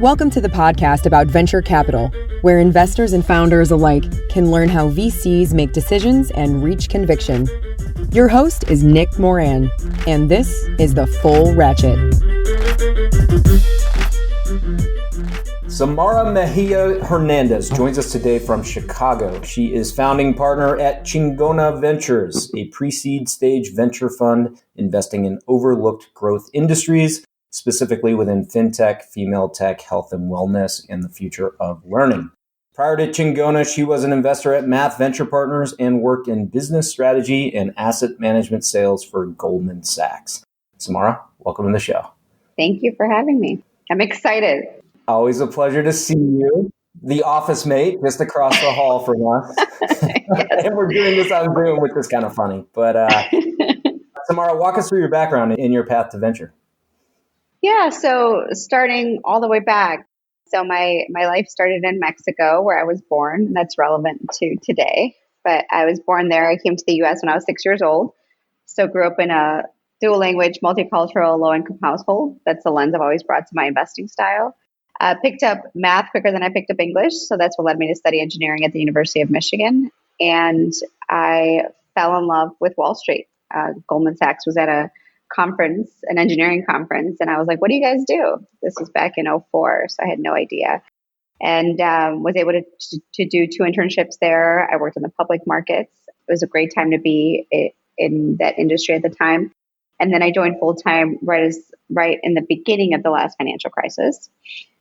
Welcome to the podcast about venture capital, where investors and founders alike can learn how VCs make decisions and reach conviction. Your host is Nick Moran, and this is The Full Ratchet. Samara Mejia Hernandez joins us today from Chicago. She is founding partner at Chingona Ventures, a pre-seed stage venture fund investing in overlooked growth industries, specifically within fintech, female tech, health and wellness, and the future of learning. Prior to Chingona, she was an investor at Math Venture Partners and worked in business strategy and asset management sales for Goldman Sachs. Samara, welcome to the show. Thank you for having me. I'm excited. Always a pleasure to see you. The office mate just across the hall from us. Yes. And we're doing this on Zoom, which is kind of funny. But Samara, walk us through your background and your path to venture. Yeah, so starting all the way back. So my life started in Mexico, where I was born. That's relevant to today. But I was born there. I came to the U.S. when I was 6 years old. So grew up in a dual language, multicultural, low-income household. That's the lens I've always brought to my investing style. Picked up math quicker than I picked up English. So that's what led me to study engineering at the University of Michigan. And I fell in love with Wall Street. Goldman Sachs was at a conference, an engineering conference. And I was like, what do you guys do? This was back in 2004. So I had no idea. And was able to do 2 internships there. I worked in the public markets. It was a great time to be in that industry at the time. And then I joined full-time right in the beginning of the last financial crisis.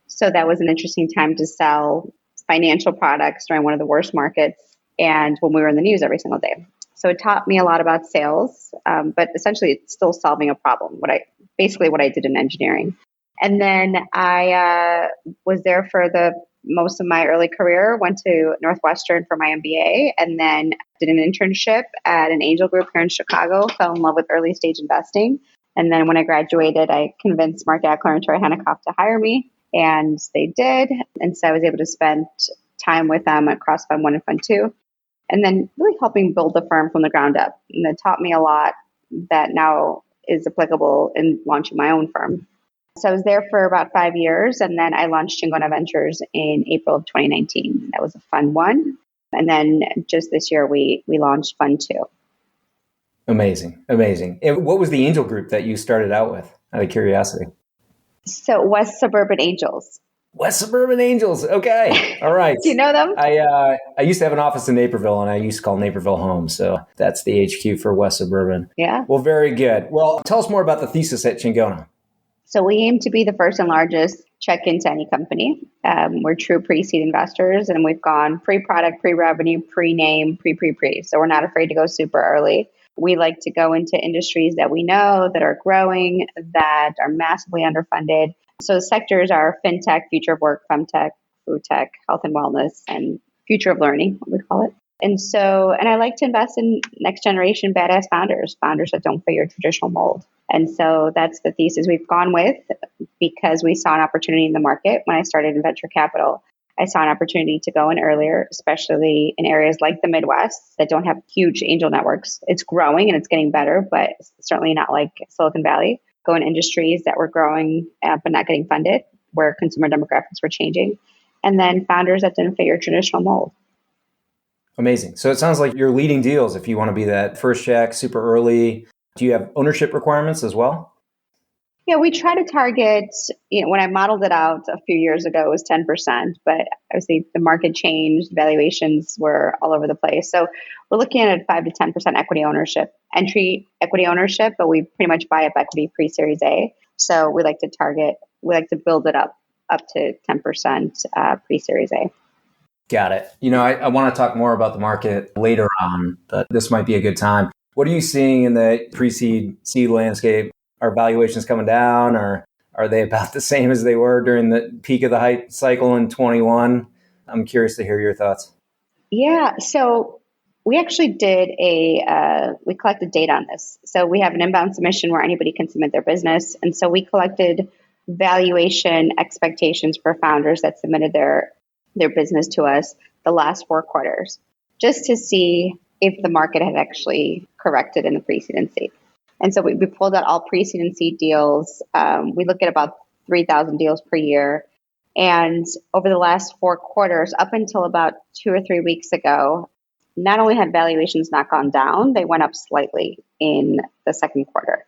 So that was an interesting time to sell financial products during one of the worst markets and when we were in the news every single day. So it taught me a lot about sales, but essentially it's still solving a problem, what I did in engineering. And then I was there for most of my early career, went to Northwestern for my MBA, and then did an internship at an angel group here in Chicago, fell in love with early stage investing. And then when I graduated, I convinced Mark Ackler and Troy Hennekoff to hire me, and they did. And so I was able to spend time with them across Fund 1 and Fund 2. And then really helping build the firm from the ground up. And it taught me a lot that now is applicable in launching my own firm. So I was there for about 5 years, and then I launched Chingona Ventures in April of 2019. That was a Fund 1. And then just this year, we launched Fund 2. Amazing. And what was the angel group that you started out with, out of curiosity? So West Suburban Angels. West Suburban Angels. Okay. All right. Do you know them? I used to have an office in Naperville, and I used to call Naperville home. So that's the HQ for West Suburban. Yeah. Well, very good. Well, tell us more about the thesis at Chingona. So we aim to be the first and largest check into any company. We're true pre-seed investors, and we've gone pre-product, pre-revenue, pre-name, pre-pre-pre. So we're not afraid to go super early. We like to go into industries that we know, that are growing, that are massively underfunded. So sectors are fintech, future of work, femtech, food tech, health and wellness, and future of learning, what we call it. And I like to invest in next generation badass founders that don't fit your traditional mold. And so that's the thesis we've gone with, because we saw an opportunity in the market. When I started in venture capital, I saw an opportunity to go in earlier, especially in areas like the Midwest that don't have huge angel networks. It's growing and it's getting better, but certainly not like Silicon Valley. Go in industries that were growing but not getting funded, where consumer demographics were changing, and then founders that didn't fit your traditional mold. Amazing. So it sounds like you're leading deals if you want to be that first check, super early. Do you have ownership requirements as well? Yeah, we try to target, when I modeled it out a few years ago, it was 10%, but obviously the market changed, valuations were all over the place. So we're looking at 5 to 10% equity ownership, entry equity ownership, but we pretty much buy up equity pre-Series A. So we like to build it up to 10% pre-Series A. Got it. I want to talk more about the market later on, but this might be a good time. What are you seeing in the pre-seed seed landscape? Are valuations coming down, or are they about the same as they were during the peak of the hype cycle in 21? I'm curious to hear your thoughts. Yeah, so we actually did we collected data on this. So we have an inbound submission where anybody can submit their business. And so we collected valuation expectations for founders that submitted their business to us the last 4 quarters, just to see if the market had actually corrected in the pre-seed and seed. And so we pulled out all pre-seed and seed deals. We look at about 3,000 deals per year. And over the last 4 quarters, up until about 2 or 3 weeks ago, not only had valuations not gone down, they went up slightly in the second quarter.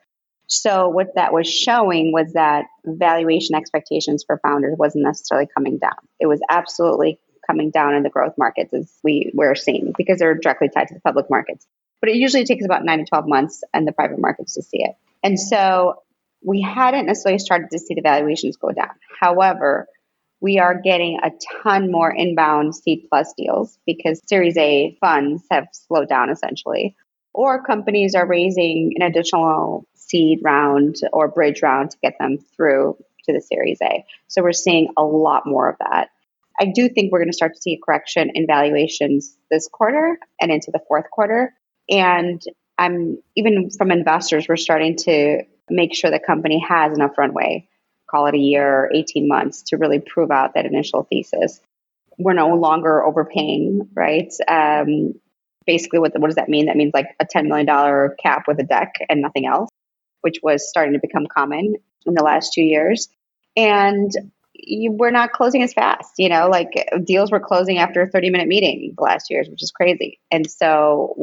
So what that was showing was that valuation expectations for founders wasn't necessarily coming down. It was absolutely coming down in the growth markets, as we were seeing, because they're directly tied to the public markets. But it usually takes about 9 to 12 months in the private markets to see it. And so we hadn't necessarily started to see the valuations go down. However, we are getting a ton more inbound seed plus deals because Series A funds have slowed down essentially, or companies are raising an additional seed round or bridge round to get them through to the Series A. So we're seeing a lot more of that. I do think we're going to start to see a correction in valuations this quarter and into the fourth quarter. And even from investors, we're starting to make sure the company has enough runway, call it a year or 18 months, to really prove out that initial thesis. We're no longer overpaying, right? Basically, what does that mean? That means like a $10 million cap with a deck and nothing else, which was starting to become common in the last 2 years. And we're not closing as fast, like deals were closing after a 30-minute meeting the last years, which is crazy. And so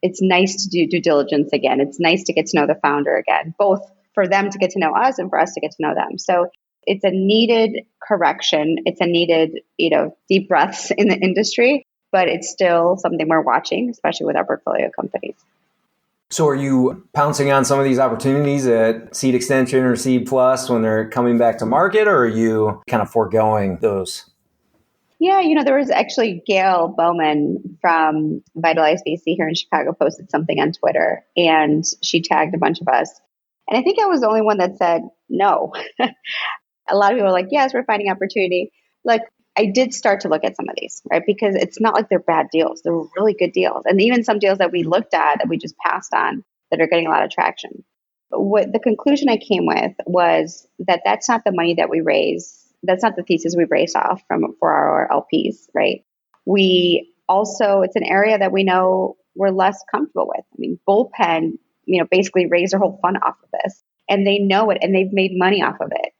it's nice to do due diligence again. It's nice to get to know the founder again, both for them to get to know us and for us to get to know them. So it's a needed correction. It's a needed, deep breaths in the industry, but it's still something we're watching, especially with our portfolio companies. So are you pouncing on some of these opportunities at Seed Extension or Seed Plus when they're coming back to market, or are you kind of foregoing those? Yeah, there was actually Gail Bowman from Vitalize VC here in Chicago posted something on Twitter, and she tagged a bunch of us. And I think I was the only one that said no. A lot of people were like, yes, we're finding opportunity. Look, I did start to look at some of these, right? Because it's not like they're bad deals. They're really good deals. And even some deals that we looked at that we just passed on that are getting a lot of traction. But what the conclusion I came with was that that's not the money that we raise. That's not the thesis we raised off for our LPs, right? It's an area that we know we're less comfortable with. I mean, Bullpen, basically raised their whole fund off of this, and they know it, and they've made money off of it.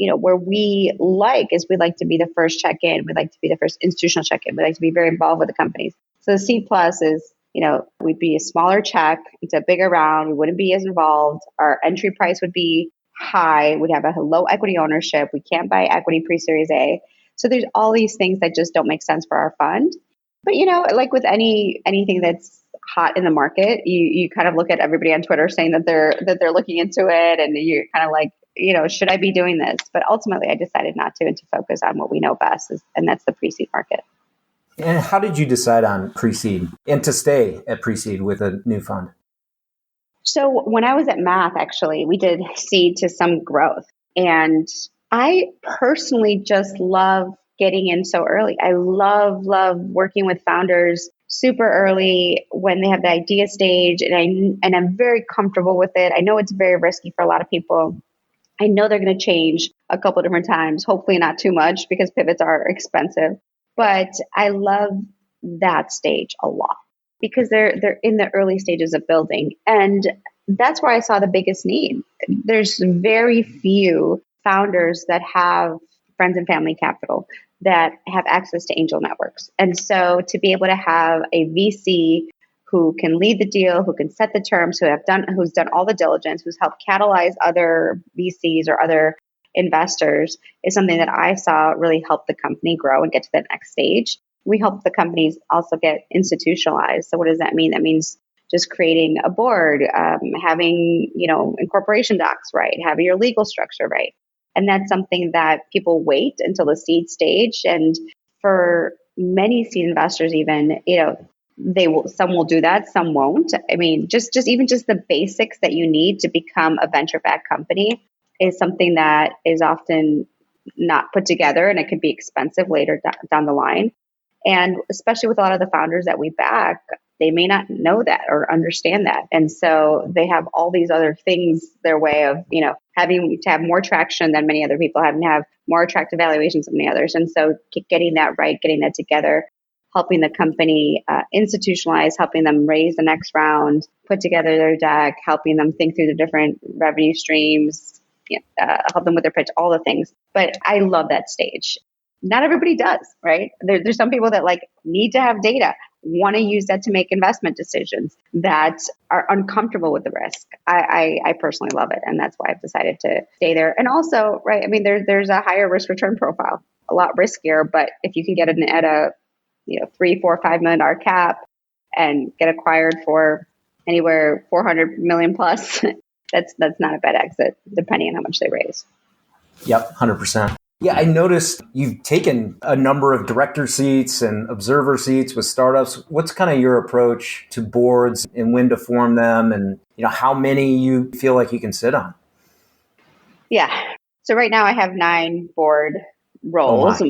Where we like to be the first check-in. We like to be the first institutional check-in. We like to be very involved with the companies. So the C plus is, we'd be a smaller check. It's a bigger round. We wouldn't be as involved. Our entry price would be high. We'd have a low equity ownership. We can't buy equity pre-Series A. So there's all these things that just don't make sense for our fund. But, like with anything that's hot in the market, you kind of look at everybody on Twitter saying that they're looking into it, and you're kind of like, should I be doing this? But ultimately, I decided not to, and to focus on what we know best, and that's the pre-seed market. And how did you decide on pre-seed and to stay at pre-seed with a new fund? So when I was at Math, actually, we did seed to some growth. And I personally just love getting in so early. I love working with founders super early when they have the idea stage, and I'm very comfortable with it. I know it's very risky for a lot of people. I know they're going to change a couple of different times, hopefully not too much because pivots are expensive. But I love that stage a lot because they're in the early stages of building. And that's where I saw the biggest need. There's very few founders that have friends and family capital that have access to angel networks. And so to be able to have a VC who can lead the deal, who can set the terms, who's done all the diligence, who's helped catalyze other VCs or other investors is something that I saw really help the company grow and get to the next stage. We help the companies also get institutionalized. So what does that mean? That means just creating a board, having, incorporation docs right, having your legal structure right. And that's something that people wait until the seed stage. And for many seed investors, even, some will do that, some won't. I mean, just the basics that you need to become a venture-backed company is something that is often not put together, and it could be expensive later down the line. And especially with a lot of the founders that we back, they may not know that or understand that. And so they have all these other things their way of, having to have more traction than many other people, having to have more attractive valuations than many others. And so getting that right, getting that together helping the company institutionalize, helping them raise the next round, put together their deck, helping them think through the different revenue streams, help them with their pitch, all the things. But I love that stage. Not everybody does, right? There's some people that need to have data, want to use that to make investment decisions, that are uncomfortable with the risk. I personally love it. And that's why I've decided to stay there. And also, right, I mean, there's a higher risk return profile, a lot riskier, but if you can get it at a $3, $4, $5 million cap and get acquired for anywhere 400 million plus, that's not a bad exit, depending on how much they raise. Yep, 100%. Yeah, I noticed you've taken a number of director seats and observer seats with startups. What's kind of your approach to boards and when to form them, and how many you feel like you can sit on? Yeah. So right now I have 9 board roles,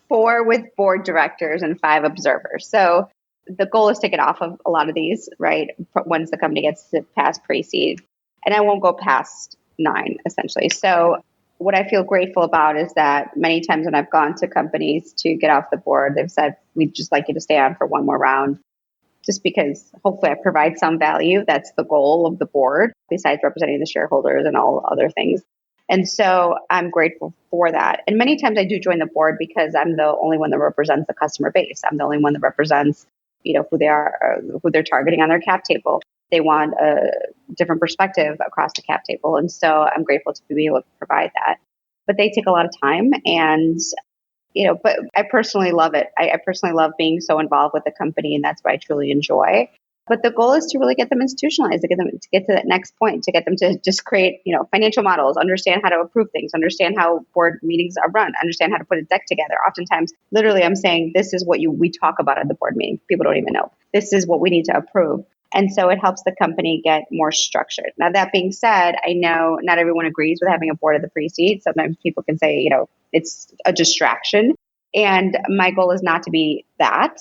4 with board directors and 5 observers. So the goal is to get off of a lot of these, right? Once the company gets to past pre-seed, and I won't go past 9 essentially. So what I feel grateful about is that many times when I've gone to companies to get off the board, they've said, we'd just like you to stay on for one more round, just because hopefully I provide some value. That's the goal of the board, besides representing the shareholders and all other things. And so I'm grateful for that. And many times I do join the board because I'm the only one that represents the customer base. I'm the only one that represents, who they are, who they're targeting on their cap table. They want a different perspective across the cap table. And so I'm grateful to be able to provide that. But they take a lot of time, and, but I personally love it. I personally love being so involved with the company, and that's what I truly enjoy. But the goal is to really get them institutionalized, to get to that next point, to get them to just create, financial models, understand how to approve things, understand how board meetings are run, understand how to put a deck together. Oftentimes, literally, I'm saying, this is what we talk about at the board meeting. People don't even know. This is what we need to approve. And so it helps the company get more structured. Now, that being said, I know not everyone agrees with having a board at the pre-seed. Sometimes people can say, it's a distraction. And my goal is not to be that.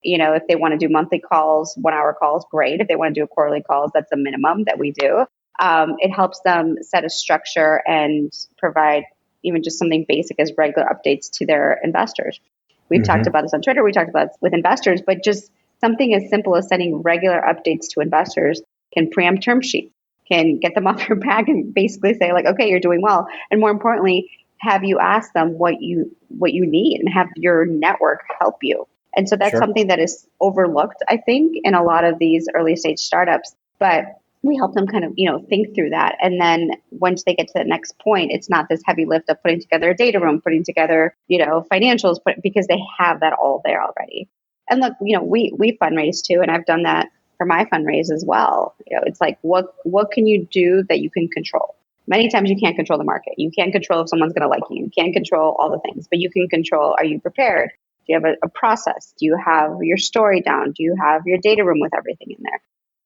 If they want to do monthly calls, 1-hour calls, great. If they want to do quarterly calls, that's a minimum that we do. It helps them set a structure and provide even just something basic as regular updates to their investors. We've talked about this on Twitter. We talked about it with investors, but just something as simple as sending regular updates to investors can preempt term sheets, can get them off your back and basically say okay, you're doing well. And more importantly, have you ask them what you need and have your network help you. And so that's something that is overlooked, I think, in a lot of these early stage startups. But we help them kind of, think through that. And then once they get to the next point, it's not this heavy lift of putting together a data room, putting together, financials, because they have that all there already. And look, we fundraise too, and I've done that for my fundraise as well. It's what can you do that you can control? Many times you can't control the market. You can't control if someone's going to like you. You can't control all the things, but you can control, are you prepared? Do you have a process? Do you have your story down? Do you have your data room with everything in there?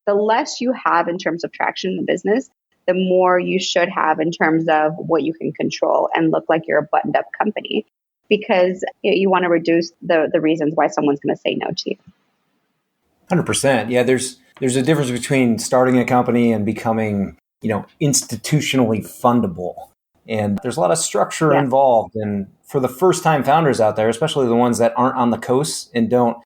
The less you have in terms of traction in the business, the more you should have in terms of what you can control and look like you're a buttoned up company. Because you want to reduce the reasons why someone's going to say no to you. 100%. Yeah, there's a difference between starting a company and becoming, institutionally fundable. And there's a lot of structure involved. And for the first time founders out there, especially the ones that aren't on the coast and don't,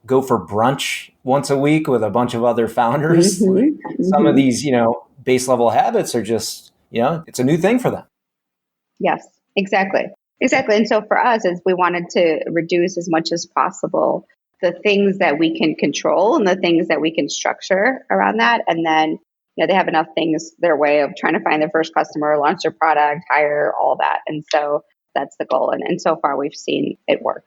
go for brunch once a week with a bunch of other founders, some of these, base level habits are just, it's a new thing for them. Yes, exactly. Exactly. And so for us, is we wanted to reduce as much as possible the things that we can control and the things that we can structure around that. And then, they have enough things their way of trying to find their first customer, launch their product, hire, all that. And so that's the goal. And so far we've seen it work.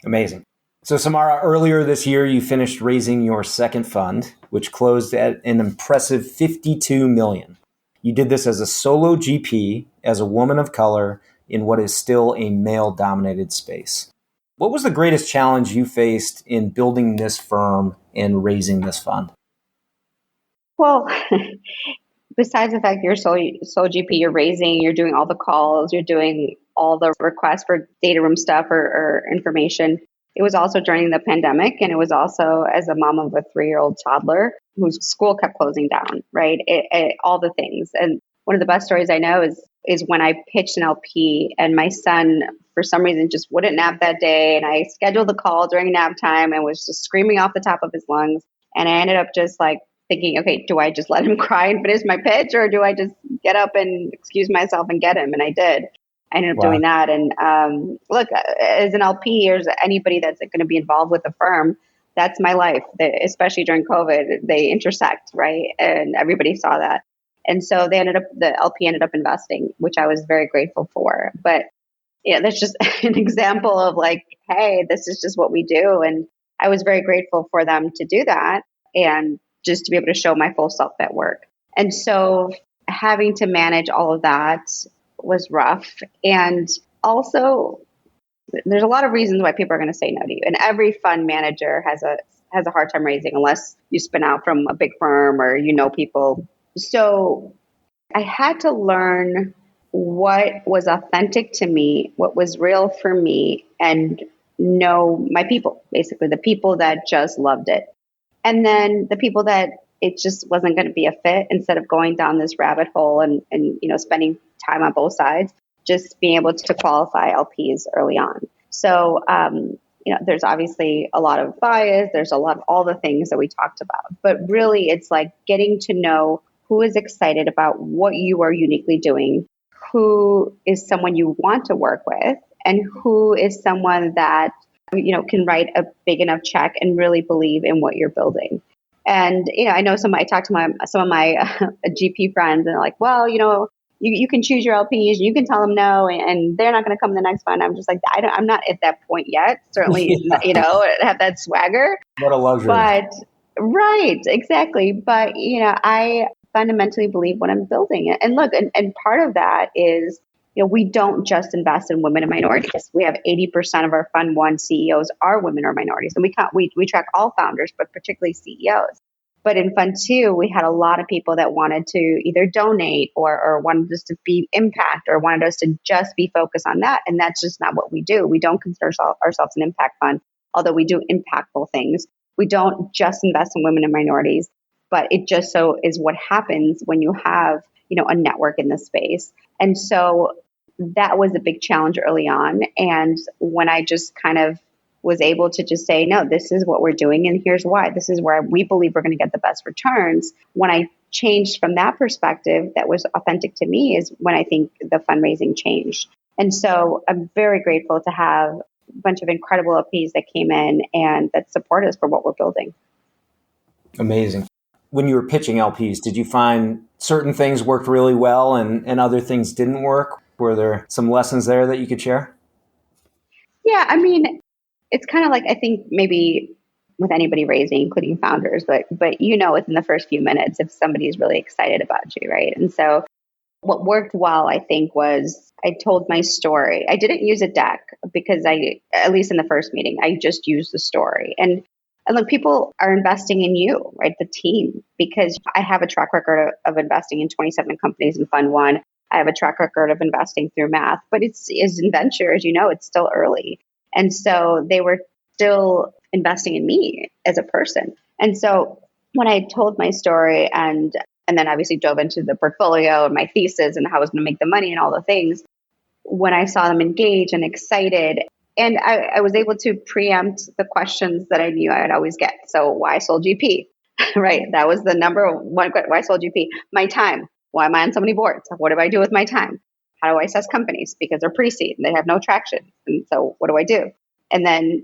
Amazing. So Samara, earlier this year, you finished raising your second fund, which closed at an impressive $52 million. You did this as a solo GP, as a woman of color, in what is still a male-dominated space. What was the greatest challenge you faced in building this firm and raising this fund? Well, besides the fact you're sole GP, you're doing all the calls, you're doing all the requests for data room stuff or information. It was also during the pandemic, and it was also as a mom of a 3-year-old toddler whose school kept closing down, right? All the things. And one of the best stories I know is when I pitched an LP and my son for some reason just wouldn't nap that day. And I scheduled the call during nap time and was just screaming off the top of his lungs. And I ended up just like thinking, okay, do I just let him cry and finish my pitch, or do I just get up and excuse myself and get him? And I did. I ended up doing that. And look, as an LP or as anybody that's going to be involved with the firm, that's my life, especially during COVID. They intersect, right? And everybody saw that. And so the LP ended up investing, which I was very grateful for. But yeah, that's just an example of like, hey, this is just what we do. And I was very grateful for them to do that and just to be able to show my full self at work. And so having to manage all of that was rough. And also, there's a lot of reasons why people are going to say no to you. And every fund manager has a hard time raising unless you spin out from a big firm or you know people. So I had to learn what was authentic to me, what was real for me, and know my people, basically the people that just loved it. And then the people that it just wasn't going to be a fit, instead of going down this rabbit hole and spending time on both sides, just being able to qualify LPs early on. So, there's obviously a lot of bias. There's a lot of all the things that we talked about. But really, it's like getting to know who is excited about what you are uniquely doing, who is someone you want to work with, and who is someone that, can write a big enough check and really believe in what you're building. And, I know I talked to some of my GP friends, and they're like, well, you can choose your LPs, you can tell them no, and they're not going to come to the next fund. I'm just like, I'm not at that point yet. Certainly, have that swagger. What a luxury. But right, exactly. But, I fundamentally believe what I'm building. And look, and part of that is, we don't just invest in women and minorities. We have 80% of our Fund 1 CEOs are women or minorities. And we track all founders, but particularly CEOs. But in Fund 2, we had a lot of people that wanted to either donate or wanted us to be impact or wanted us to just be focused on that. And that's just not what we do. We don't consider ourselves an impact fund, although we do impactful things. We don't just invest in women and minorities, but it just so is what happens when you have, a network in this space. And so that was a big challenge early on. And when I just kind of was able to just say, no, this is what we're doing, and here's why. This is where we believe we're going to get the best returns. When I changed from that perspective, that was authentic to me, is when I think the fundraising changed. And so I'm very grateful to have a bunch of incredible LPs that came in and that support us for what we're building. Amazing. When you were pitching LPs, did you find certain things worked really well and other things didn't work? Were there some lessons there that you could share? Yeah, I mean, it's kind of like, I think maybe with anybody raising, including founders, but within the first few minutes if somebody's really excited about you, right? And so what worked well, I think, was I told my story. I didn't use a deck because at least in the first meeting, I just used the story. And look, people are investing in you, right? The team, because I have a track record of investing in 27 companies in Fund 1. I have a track record of investing through math, but it's in venture, as you know, it's still early. And so they were still investing in me as a person. And so when I told my story and then obviously dove into the portfolio and my thesis and how I was going to make the money and all the things, when I saw them engaged and excited, and I was able to preempt the questions that I knew I would always get. So why Solo GP, right? That was the number one question. Why Solo GP? My time. Why am I on so many boards? What do I do with my time? How do I assess companies? Because they're pre-seed and they have no traction. And so what do I do? And then,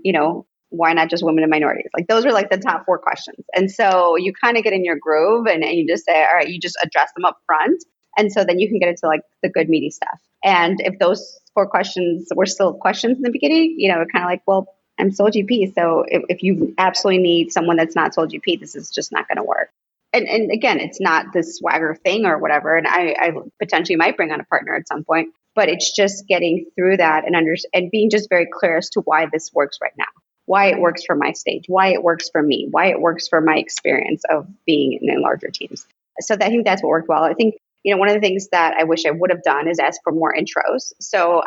why not just women and minorities? Like those are like the top 4 questions. And so you kind of get in your groove and you just say, all right, you just address them up front. And so then you can get into like the good meaty stuff. And if those 4 questions were still questions in the beginning, kind of like, well, I'm Solo GP. So if you absolutely need someone that's not Solo GP, this is just not going to work. And again, it's not this swagger thing or whatever. And I potentially might bring on a partner at some point, but it's just getting through that and being just very clear as to why this works right now, why it works for my stage, why it works for me, why it works for my experience of being in larger teams. So I think that's what worked well. I think, one of the things that I wish I would have done is ask for more intros. So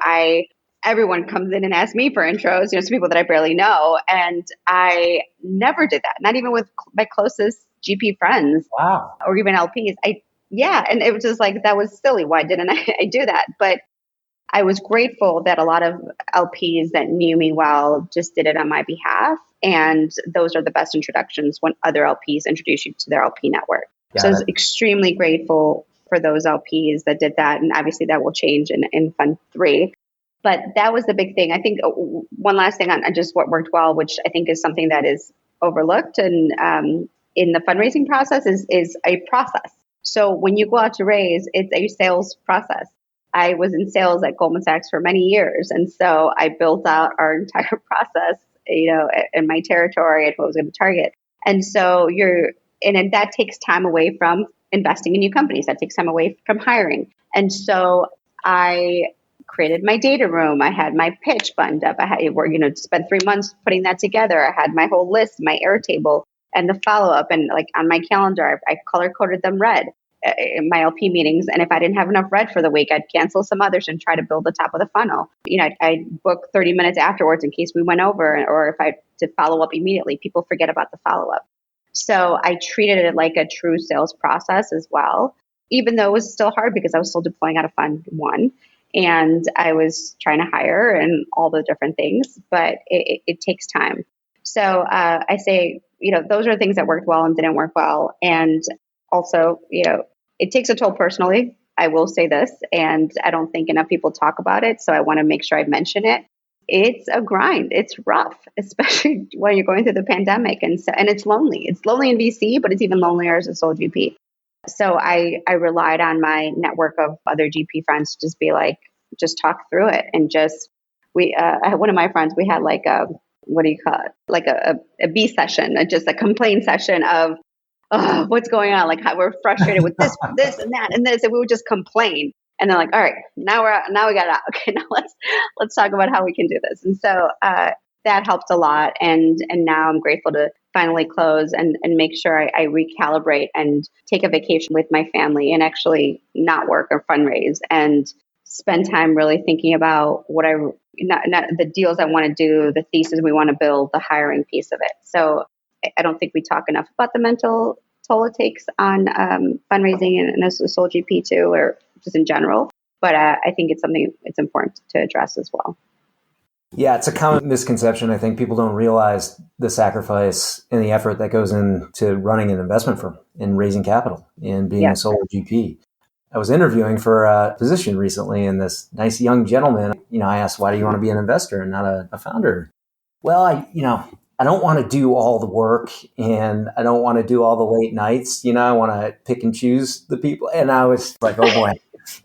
everyone comes in and asks me for intros, some people that I barely know. And I never did that, not even with my closest GP friends. Wow. Or even LPs. And it was just like, that was silly. Why didn't I do that? But I was grateful that a lot of LPs that knew me well just did it on my behalf. And those are the best introductions when other LPs introduce you to their LP network. So I was extremely grateful for those LPs that did that. And obviously that will change in Fund 3. But that was the big thing. I think one last thing on just what worked well, which I think is something that is overlooked and in the fundraising process is a process. So when you go out to raise, it's a sales process. I was in sales at Goldman Sachs for many years. And so I built out our entire process, in my territory and what I was going to target. And so and that takes time away from investing in new companies. That takes time away from hiring. And so I created my data room. I had my pitch buttoned up. I had, spent 3 months putting that together. I had my whole list, my Airtable, and the follow-up. And like on my calendar, I color-coded them red in my LP meetings. And if I didn't have enough red for the week, I'd cancel some others and try to build the top of the funnel. I'd book 30 minutes afterwards in case we went over, or if I to follow up immediately. People forget about the follow-up. So I treated it like a true sales process as well, even though it was still hard because I was still deploying out of Fund 1 and I was trying to hire and all the different things, but it takes time. So I say, those are things that worked well and didn't work well. And also, it takes a toll personally. I will say this, and I don't think enough people talk about it. So I want to make sure I mention it. It's a grind. It's rough, especially when you're going through the pandemic. And it's lonely. It's lonely in VC, but it's even lonelier as a sole GP. So I relied on my network of other GP friends to just be like, just talk through it. And I had one of my friends, we had like what do you call it? Like a B session, just a complaint session of, what's going on? Like how we're frustrated with this and that and this, and we would just complain. And they're like, all right, now we got it out. Okay, now let's talk about how we can do this. And so that helped a lot. And now I'm grateful to finally close and make sure I recalibrate and take a vacation with my family and actually not work or fundraise and spend time really thinking about what not the deals I want to do, the thesis we want to build, the hiring piece of it. So I don't think we talk enough about the mental toll it takes on fundraising and as a sole GP too, or just in general. But I think it's something it's important to address as well. Yeah, it's a common misconception. I think people don't realize the sacrifice and the effort that goes into running an investment firm and raising capital and being a solo GP. I was interviewing for a position recently, and this nice young gentleman, I asked, why do you want to be an investor and not a founder? Well, I don't want to do all the work and I don't want to do all the late nights. I want to pick and choose the people. And I was like, oh boy,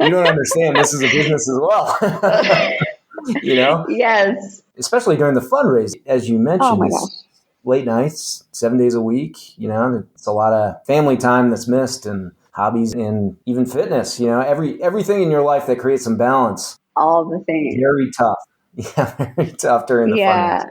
you don't understand. This is a business as well. Yes. Especially during the fundraising, as you mentioned, late nights, 7 days a week, it's a lot of family time that's missed and hobbies and even fitness, everything in your life that creates some balance. All the things. Very tough. Yeah, very tough during the fundraising.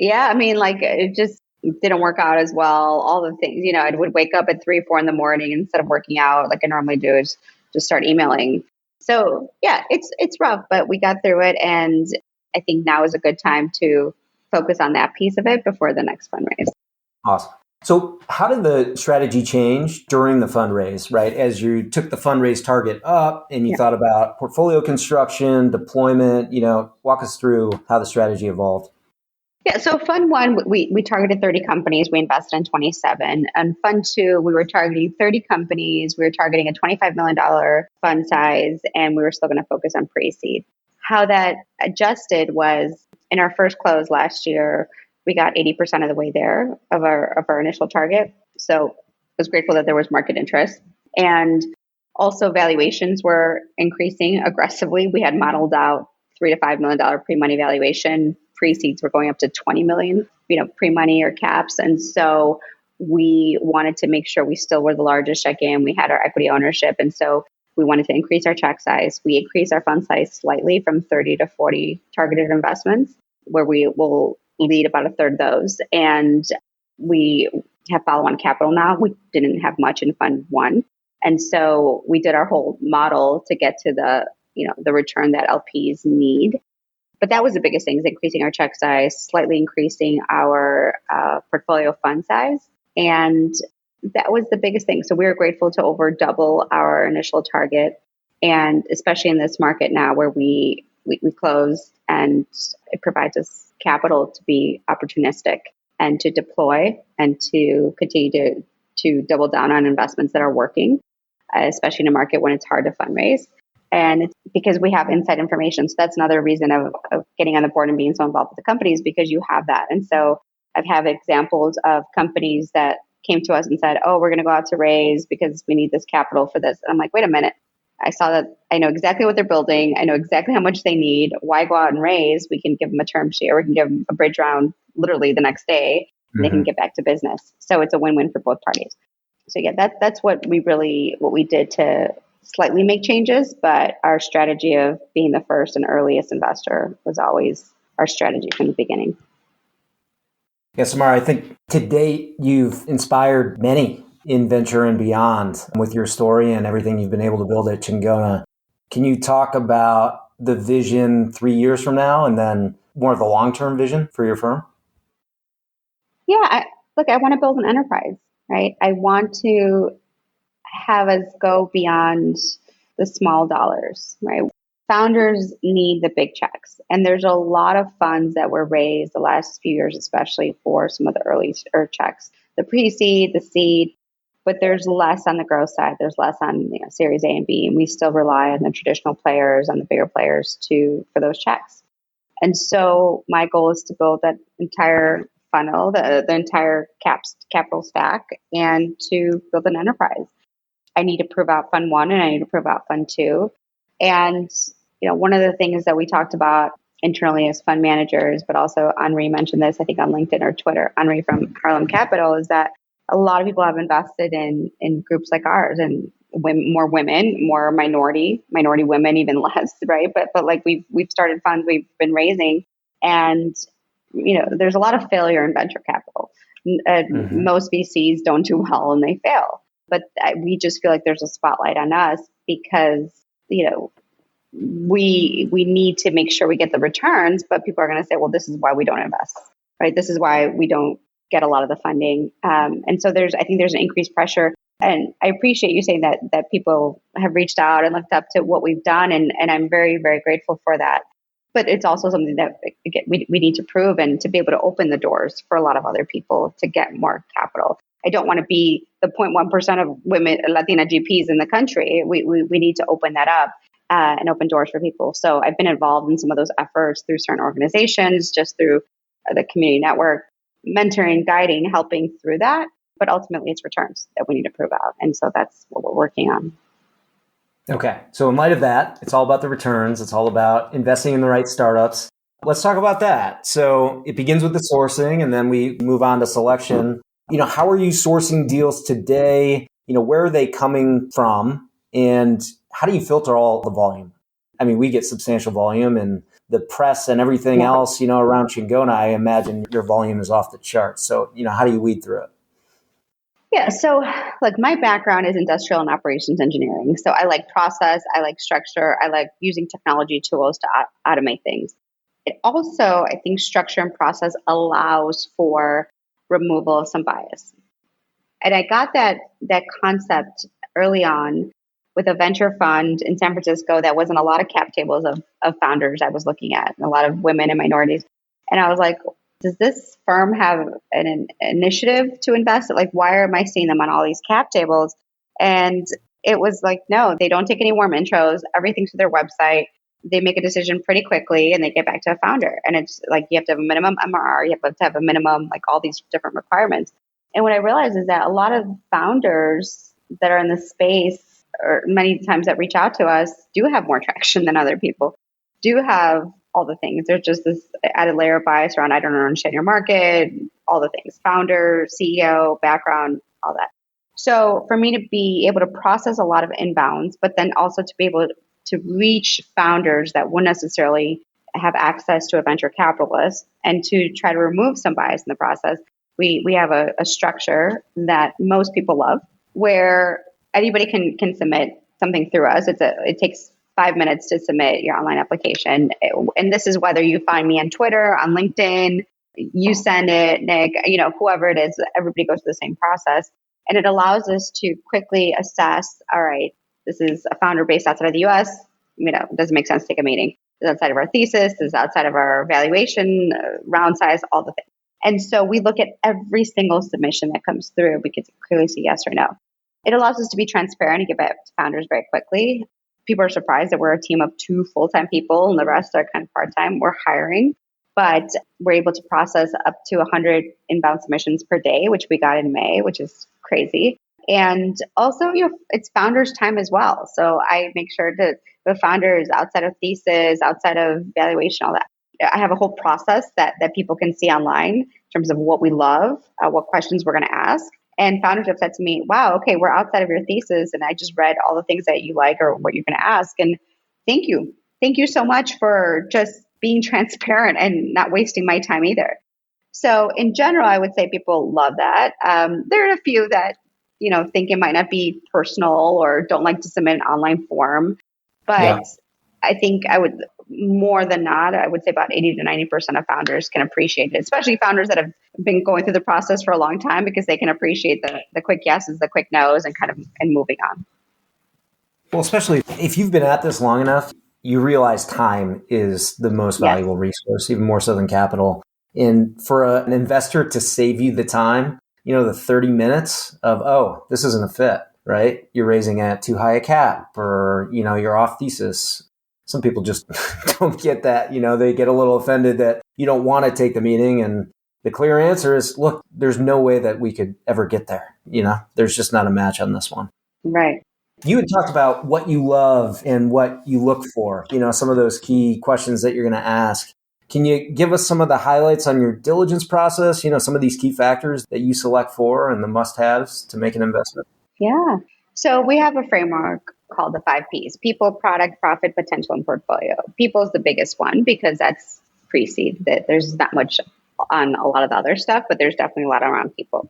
Yeah, I mean, like it just didn't work out as well. All the things, I would wake up at 3, 4 in the morning instead of working out like I normally do, is just start emailing. So yeah, it's rough, but we got through it. And I think now is a good time to focus on that piece of it before the next fundraise. Awesome. So how did the strategy change during the fundraise, right? As you took the fundraise target up and you thought about portfolio construction, deployment, walk us through how the strategy evolved. Yeah, so Fund 1, we targeted 30 companies. We invested in 27. And Fund 2, we were targeting 30 companies. We were targeting a $25 million fund size, and we were still going to focus on pre-seed. How that adjusted was in our first close last year, we got 80% of the way there of our initial target. So I was grateful that there was market interest. And also valuations were increasing aggressively. We had modeled out $3 to $5 million pre-money valuation. Pre-seeds were going up to 20 million, pre-money or caps. And so we wanted to make sure we still were the largest check-in. We had our equity ownership. And so we wanted to increase our check size. We increased our fund size slightly from 30 to 40 targeted investments, where we will lead about a third of those. And we have follow-on capital now. We didn't have much in Fund 1. And so we did our whole model to get to the return that LPs need. But that was the biggest thing, is increasing our check size, slightly increasing our portfolio fund size. And that was the biggest thing. So we were grateful to over double our initial target. And especially in this market now where we close, and it provides us capital to be opportunistic and to deploy and to continue to double down on investments that are working, especially in a market when it's hard to fundraise. And it's because we have inside information. So that's another reason of getting on the board and being so involved with the companies, because you have that. And so I've had examples of companies that came to us and said, oh, we're going to go out to raise because we need this capital for this. And I'm like, wait a minute. I saw that. I know exactly what they're building. I know exactly how much they need. Why go out and raise? We can give them a term sheet, or we can give them a bridge round literally the next day, and they can get back to business. So it's a win-win for both parties. So yeah, that's what we did to slightly make changes, but our strategy of being the first and earliest investor was always our strategy from the beginning. Yeah, Samara, I think to date you've inspired many in venture and beyond with your story and everything you've been able to build at Chingona. Can you talk about the vision 3 years from now and then more of the long-term vision for your firm? Yeah, I want to build an enterprise, right? I want to have us go beyond the small dollars, right? Founders need the big checks. And there's a lot of funds that were raised the last few years, especially for some of the early checks, the pre-seed, the seed, but there's less on the growth side. There's less on Series A and B. And we still rely on the traditional players, on the bigger players for those checks. And so my goal is to build that entire funnel, the entire capital stack, and to build an enterprise. I need to prove out fund one and I need to prove out fund two. And, one of the things that we talked about internally as fund managers, but also Henri mentioned this, I think on LinkedIn or Twitter, Henri from Harlem Capital, is that a lot of people have invested in groups like ours, and more women, more minority women, even less, right? But like we've started funds, we've been raising, and, there's a lot of failure in venture capital. Most VCs don't do well and they fail. But we just feel like there's a spotlight on us because, we need to make sure we get the returns, but people are going to say, well, this is why we don't invest, right? This is why we don't get a lot of the funding. And so I think there's an increased pressure. And I appreciate you saying that people have reached out and looked up to what we've done. And I'm very, very grateful for that. But it's also something that we need to prove and to be able to open the doors for a lot of other people to get more capital. I don't want to be the 0.1% of women, Latina GPs in the country. We need to open that up and open doors for people. So I've been involved in some of those efforts through certain organizations, just through the community network, mentoring, guiding, helping through that. But ultimately, it's returns that we need to prove out. And so that's what we're working on. Okay. So in light of that, it's all about the returns. It's all about investing in the right startups. Let's talk about that. So it begins with the sourcing, and then we move on to selection. How are you sourcing deals today? Where are they coming from? And how do you filter all the volume? I mean, we get substantial volume, and the press and everything else, around Chingona, I imagine your volume is off the charts. So, how do you weed through it? Yeah. So my background is industrial and operations engineering. So I like process, I like structure, I like using technology tools to automate things. It also, I think structure and process allows for removal of some bias. And I got that concept early on with a venture fund in San Francisco that wasn't a lot of cap tables of founders I was looking at, and a lot of women and minorities. And I was like, does this firm have an initiative to invest? Like, why am I seeing them on all these cap tables? And it was like, no, they don't take any warm intros. Everything's through their website. They make a decision pretty quickly and they get back to a founder. And it's like, you have to have a minimum MRR. You have to have a minimum, like all these different requirements. And what I realized is that a lot of founders that are in the space, or many times that reach out to us, do have more traction than other people, do have all the things. There's just this added layer of bias around, I don't understand your market, all the things, founder, CEO, background, all that. So for me to be able to process a lot of inbounds, but then also to be able to reach founders that wouldn't necessarily have access to a venture capitalist, and to try to remove some bias in the process, we have a structure that most people love, where anybody can submit something through us. It takes 5 minutes to submit your online application. And this is whether you find me on Twitter, on LinkedIn, you send it, Nick, whoever it is, everybody goes through the same process. And it allows us to quickly assess, all right, This is a founder based outside of the US. It doesn't make sense to take a meeting. This is outside of our thesis. This is outside of our valuation, round size, all the things. And so we look at every single submission that comes through because it clearly say yes or no. It allows us to be transparent and get back to founders very quickly. People are surprised that we're a team of 2 full-time people and the rest are kind of part-time. We're hiring, but we're able to process up to 100 inbound submissions per day, which we got in May, which is crazy. And also, it's founders' time as well. So I make sure to the founders outside of thesis, outside of valuation, all that. I have a whole process that people can see online in terms of what we love, what questions we're going to ask. And founders have said to me, wow, okay, we're outside of your thesis. And I just read all the things that you like or what you're going to ask. And thank you. Thank you so much for just being transparent and not wasting my time either. So in general, I would say people love that. There are a few that, think it might not be personal or don't like to submit an online form. But I think I would, more than not, I would say about 80 to 90% of founders can appreciate it, especially founders that have been going through the process for a long time, because they can appreciate the quick yeses, the quick nos, and moving on. Well, especially if you've been at this long enough, you realize time is the most valuable resource, even more so than capital. And for an investor to save you the time, the 30 minutes of, this isn't a fit, right? You're raising at too high a cap, or, you're off thesis. Some people just don't get that. They get a little offended that you don't want to take the meeting. And the clear answer is, look, there's no way that we could ever get there. There's just not a match on this one. Right. You had talked about what you love and what you look for, some of those key questions that you're going to ask. Can you give us some of the highlights on your diligence process? Some of these key factors that you select for and the must-haves to make an investment? Yeah. So we have a framework called the 5 Ps: people, product, profit, potential, and portfolio. People is the biggest one because that's pre-seed. That there's not much on a lot of the other stuff, but there's definitely a lot around people.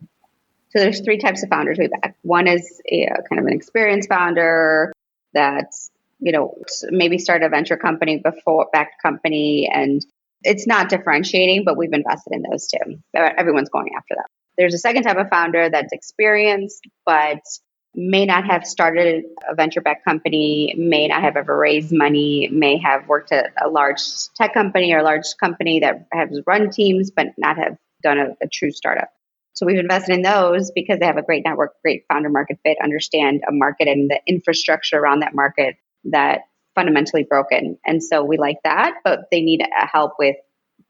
So there's 3 types of founders we back. One is kind of an experienced founder that's, maybe started a venture company before, backed company, and it's not differentiating, but we've invested in those too. Everyone's going after them. There's a second type of founder that's experienced, but may not have started a venture-backed company, may not have ever raised money, may have worked at a large tech company or a large company that has run teams, but not have done a true startup. So we've invested in those because they have a great network, great founder market fit, understand a market and the infrastructure around that market that fundamentally broken. And so we like that, but they need help with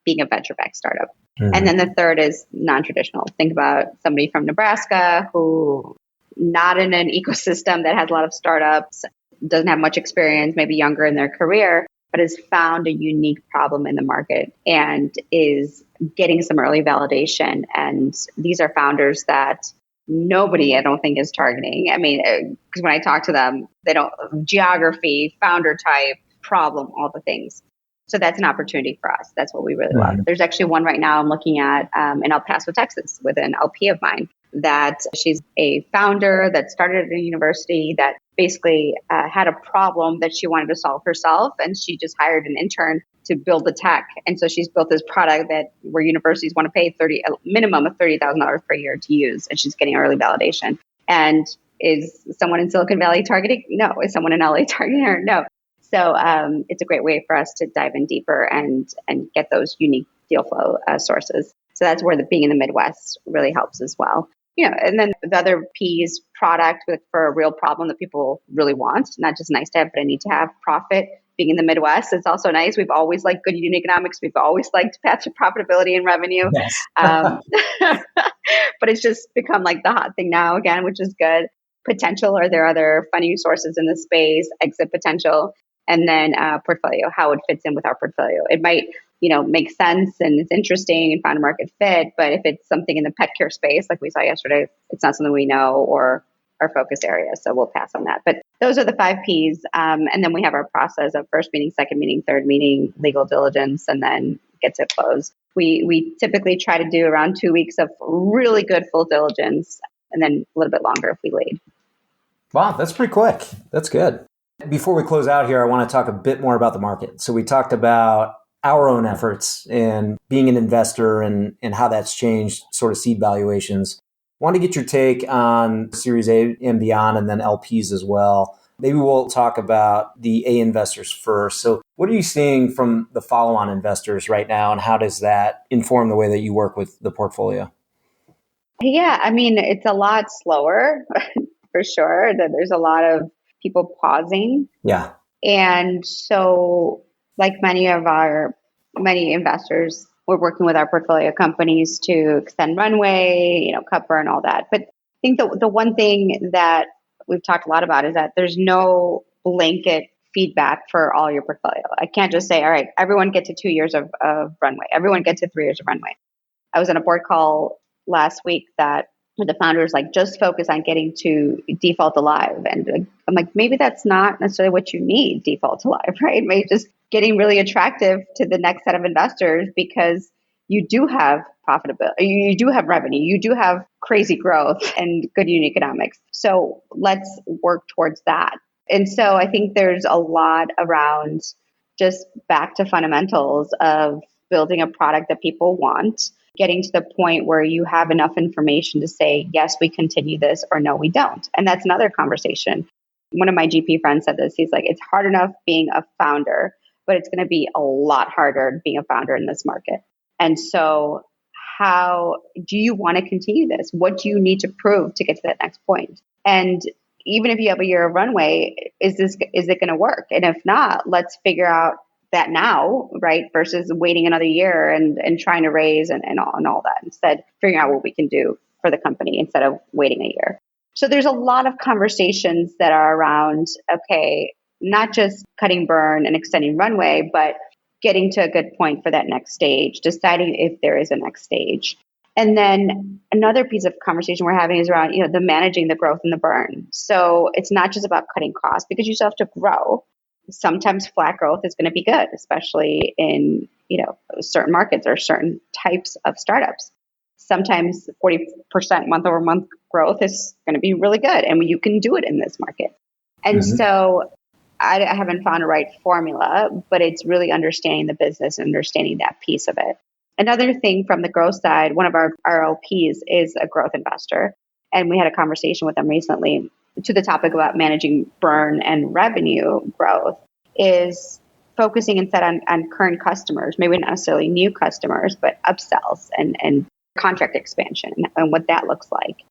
being a venture-backed startup. Mm-hmm. And then the third is non-traditional. Think about somebody from Nebraska who not in an ecosystem that has a lot of startups, doesn't have much experience, maybe younger in their career, but has found a unique problem in the market and is getting some early validation. And these are founders that nobody, I don't think, is targeting. I mean, because when I talk to them, they don't, geography, founder type, problem, all the things. So that's an opportunity for us. That's what we really love. There's actually one right now I'm looking at in El Paso, Texas, with an LP of mine, that she's a founder that started at a university that basically had a problem that she wanted to solve herself. And she just hired an intern to build the tech. And so she's built this product that where universities want to pay a minimum of $30,000 per year to use. And she's getting early validation. And is someone in Silicon Valley targeting? No. Is someone in LA targeting her? No. So it's a great way for us to dive in deeper and get those unique deal flow sources. So that's where being in the Midwest really helps as well. And then the other P's, product for a real problem that people really want, not just nice to have, but I need to have. Profit, being in the Midwest, it's also nice. We've always liked good unit economics. We've always liked path to profitability and revenue. Yes. But it's just become like the hot thing now again, which is good. Potential, are there other funding sources in the space? Exit potential. And then portfolio, how it fits in with our portfolio. It might make sense and it's interesting and find a market fit. But if it's something in the pet care space, like we saw yesterday, it's not something we know or our focus area. So we'll pass on that. But those are the 5 Ps. And then we have our process of first meeting, second meeting, third meeting, legal diligence, and then get to close. We typically try to do around 2 weeks of really good full diligence and then a little bit longer if we lead. Wow, that's pretty quick. That's good. Before we close out here, I want to talk a bit more about the market. So we talked about our own efforts and being an investor and how that's changed sort of seed valuations. I want to get your take on Series A and beyond, and then LPs as well. Maybe we'll talk about the A investors first. So what are you seeing from the follow-on investors right now, and how does that inform the way that you work with the portfolio? Yeah, I mean, it's a lot slower for sure. That there's a lot of people pausing. Yeah. And so, like many investors, we're working with our portfolio companies to extend runway, cut burn, all that. But I think the one thing that we've talked a lot about is that there's no blanket feedback for all your portfolio. I can't just say, all right, everyone get to 2 years of runway. Everyone get to 3 years of runway. I was on a board call last week that the founders just focus on getting to default alive. And I'm like, maybe that's not necessarily what you need, default alive, right? Maybe just getting really attractive to the next set of investors because you do have profitability, you do have revenue, you do have crazy growth and good unit economics. So let's work towards that. And so I think there's a lot around just back to fundamentals of building a product that people want, getting to the point where you have enough information to say, yes, we continue this, or no, we don't. And that's another conversation. One of my GP friends said this. He's like, it's hard enough being a founder, but it's going to be a lot harder being a founder in this market. And so how do you want to continue this? What do you need to prove to get to that next point? And even if you have a year of runway, is it going to work? And if not, let's figure out that now, right? Versus waiting another year and trying to raise and all that. Instead, figuring out what we can do for the company instead of waiting a year. So there's a lot of conversations that are around, okay, not just cutting burn and extending runway, but getting to a good point for that next stage, deciding if there is a next stage. And then another piece of conversation we're having is around, the managing the growth and the burn. So it's not just about cutting costs because you still have to grow. Sometimes flat growth is going to be good, especially in, certain markets or certain types of startups. Sometimes 40% month over month growth is going to be really good. And you can do it in this market. And so I haven't found a right formula, but it's really understanding the business and understanding that piece of it. Another thing from the growth side, one of our LPs is a growth investor. And we had a conversation with them recently to the topic about managing burn and revenue growth, is focusing instead on current customers, maybe not necessarily new customers, but upsells and contract expansion and what that looks like.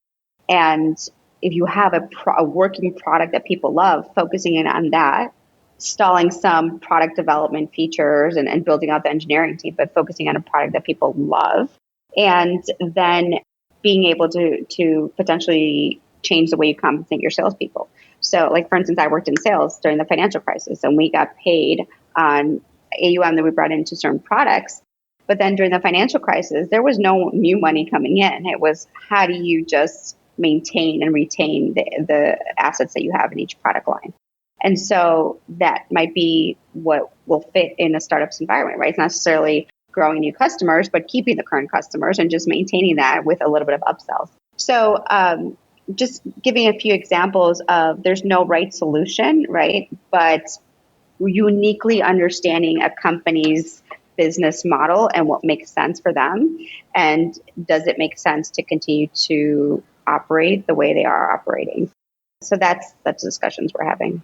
And if you have a working product that people love, focusing in on that, stalling some product development features and building out the engineering team, but focusing on a product that people love, and then being able to potentially change the way you compensate your salespeople. So for instance, I worked in sales during the financial crisis and we got paid on AUM that we brought into certain products. But then during the financial crisis, there was no new money coming in. It was, how do you just maintain and retain the assets that you have in each product line? And so that might be what will fit in a startup's environment, right? It's not necessarily growing new customers, but keeping the current customers and just maintaining that with a little bit of upsells. So just giving a few examples of there's no right solution, right? But uniquely understanding a company's business model and what makes sense for them. And does it make sense to continue to operate the way they are operating? So that's the discussions we're having.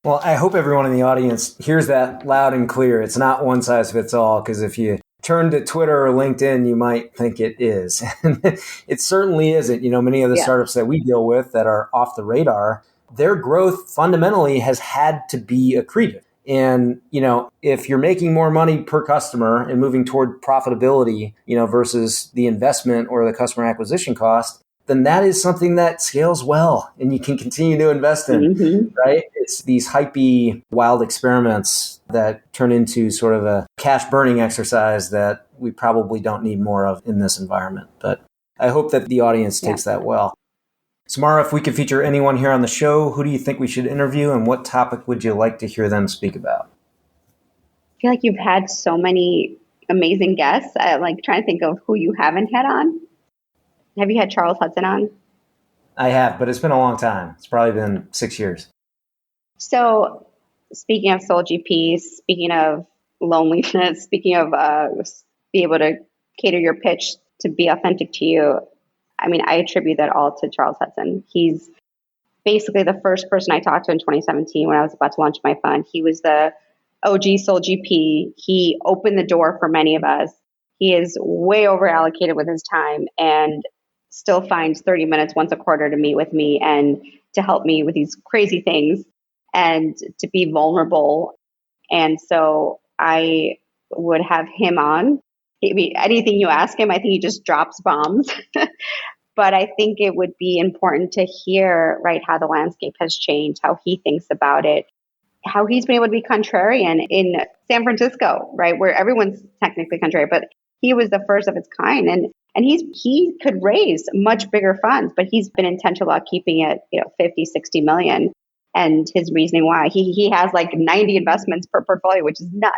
Well, I hope everyone in the audience hears that loud and clear. It's not one size fits all, because if you turn to Twitter or LinkedIn, you might think it is. It certainly isn't. Many of the startups that we deal with that are off the radar, their growth fundamentally has had to be accretive. And, if you're making more money per customer and moving toward profitability, versus the investment or the customer acquisition cost, then that is something that scales well and you can continue to invest in, right? It's these hypey, wild experiments that turn into sort of a cash burning exercise that we probably don't need more of in this environment. But I hope that the audience takes that well. Samara, if we could feature anyone here on the show, who do you think we should interview and what topic would you like to hear them speak about? I feel like you've had so many amazing guests. I'm trying to think of who you haven't had on. Have you had Charles Hudson on? I have, but it's been a long time. It's probably been 6 years. So speaking of Soul GPs, speaking of loneliness, speaking of be able to cater your pitch to be authentic to you, I attribute that all to Charles Hudson. He's basically the first person I talked to in 2017 when I was about to launch my fund. He was the OG Solo GP. He opened the door for many of us. He is way over allocated with his time and still finds 30 minutes once a quarter to meet with me and to help me with these crazy things and to be vulnerable. And so I would have him on. Anything you ask him, I think he just drops bombs. But I think it would be important to hear, right, how the landscape has changed, how he thinks about it, how he's been able to be contrarian in San Francisco, right, where everyone's technically contrary, but he was the first of its kind. And he could raise much bigger funds, but he's been intentional about keeping it, 50, 60 million. And his reasoning why he has like 90 investments per portfolio, which is nuts,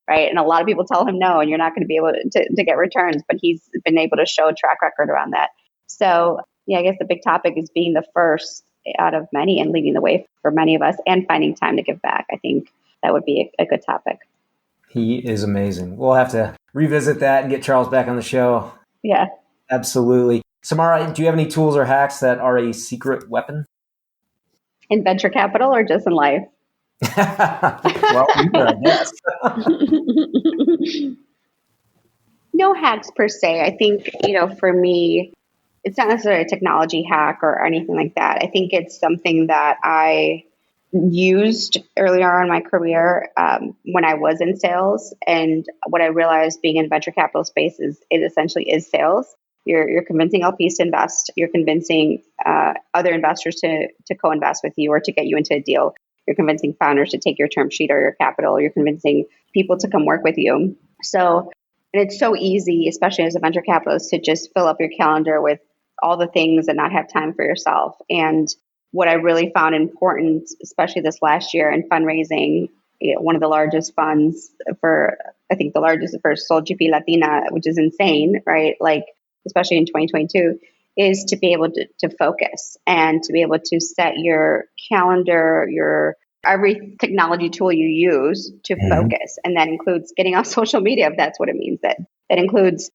right? And a lot of people tell him no, and you're not going to be able to get returns, but he's been able to show a track record around that. So yeah, I guess the big topic is being the first out of many and leading the way for many of us and finding time to give back. I think that would be a good topic. He is amazing. We'll have to revisit that and get Charles back on the show. Yeah. Absolutely. Samara, do you have any tools or hacks that are a secret weapon? In venture capital or just in life? Well, I guess. No hacks per se. I think, for me, it's not necessarily a technology hack or anything like that. I think it's something that I used earlier in my career when I was in sales. And what I realized being in venture capital space is it essentially is sales. You're convincing LPs to invest. You're convincing other investors to co-invest with you or to get you into a deal. You're convincing founders to take your term sheet or your capital. You're convincing people to come work with you. So, and it's so easy, especially as a venture capitalist, to just fill up your calendar with all the things and not have time for yourself. And what I really found important, especially this last year in fundraising, one of the largest funds I think the largest for Solo GP Latina, which is insane, right? Like, especially in 2022, is to be able to focus and to be able to set your calendar, every technology tool you use to focus. And that includes getting off social media, if that's what it means. That includes,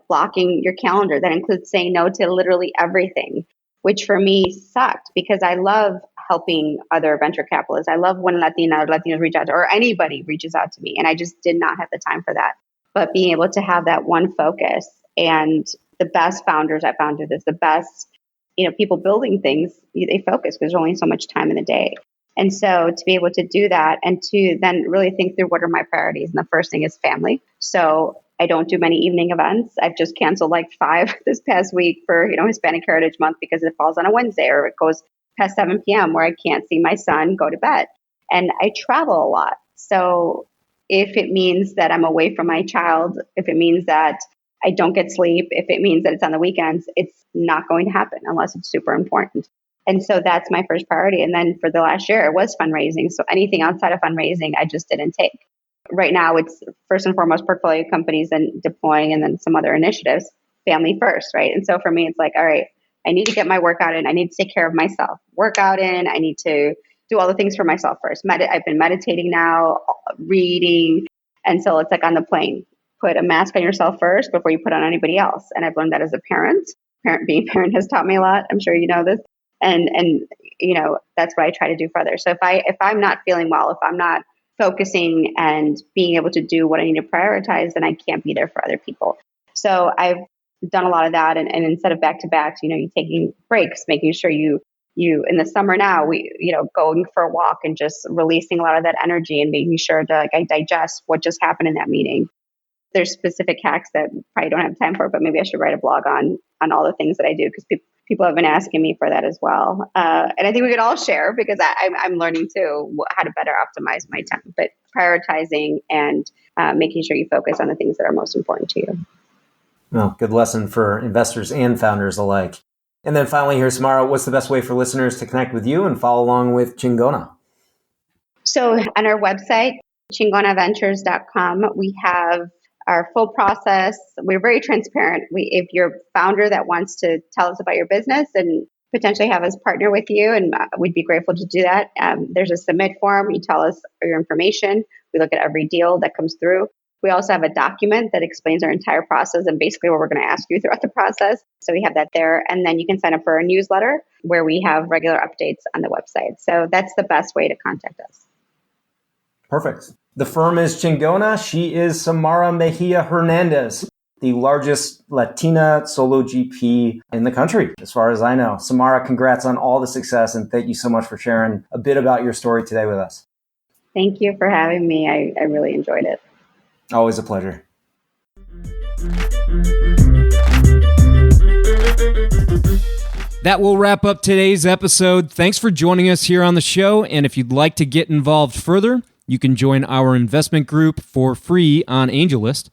blocking your calendar. That includes saying no to literally everything, which for me sucked because I love helping other venture capitalists. I love when Latinos reach out to, or anybody reaches out to me. And I just did not have the time for that. But being able to have that one focus, and the best founders I found through this, the best, people building things, they focus because there's only so much time in the day. And so to be able to do that and to then really think through what are my priorities. And the first thing is family. So I don't do many evening events. I've just canceled like 5 this past week for, Hispanic Heritage Month because it falls on a Wednesday or it goes past 7 p.m. where I can't see my son go to bed. And I travel a lot. So if it means that I'm away from my child, if it means that I don't get sleep, if it means that it's on the weekends, it's not going to happen unless it's super important. And so that's my first priority. And then for the last year, it was fundraising. So anything outside of fundraising, I just didn't take. Right now, it's first and foremost portfolio companies and deploying and then some other initiatives, family first, right? And so for me, it's like, all right, I need to get my workout in. I need to take care of myself. Workout in. I need to do all the things for myself first. I've been meditating now, reading. And so it's like on the plane, put a mask on yourself first before you put on anybody else. And I've learned that as a parent. Being a parent has taught me a lot. I'm sure you know this. And that's what I try to do for others. So if I'm not feeling well, if I'm not focusing and being able to do what I need to prioritize, then I can't be there for other people. So I've done a lot of that. And instead of back-to-backs, you taking breaks, making sure you in the summer now, going for a walk and just releasing a lot of that energy and making sure to I digest what just happened in that meeting. There's specific hacks that probably don't have time for, but maybe I should write a blog on all the things that I do because people have been asking me for that as well. And I think we could all share because I'm learning too how to better optimize my time, but prioritizing and making sure you focus on the things that are most important to you. Well, good lesson for investors and founders alike. And then finally here, Samara, what's the best way for listeners to connect with you and follow along with Chingona? So on our website, chingonaventures.com, we have our full process. We're very transparent. If you're a founder that wants to tell us about your business and potentially have us partner with you, and we'd be grateful to do that. There's a submit form. You tell us your information. We look at every deal that comes through. We also have a document that explains our entire process and basically what we're going to ask you throughout the process. So we have that there. And then you can sign up for a newsletter where we have regular updates on the website. So that's the best way to contact us. Perfect. The firm is Chingona. She is Samara Mejia Hernandez, the largest Latina Solo GP in the country, as far as I know. Samara, congrats on all the success, and thank you so much for sharing a bit about your story today with us. Thank you for having me. I really enjoyed it. Always a pleasure. That will wrap up today's episode. Thanks for joining us here on the show, and if you'd like to get involved further, you can join our investment group for free on AngelList.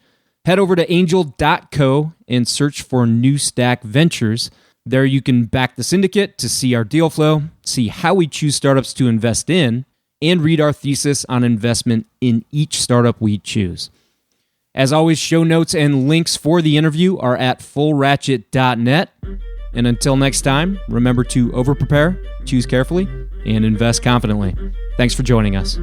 Head over to angel.co and search for New Stack Ventures. There you can back the syndicate to see our deal flow, see how we choose startups to invest in, and read our thesis on investment in each startup we choose. As always, show notes and links for the interview are at fullratchet.net. And until next time, remember to overprepare, choose carefully, and invest confidently. Thanks for joining us.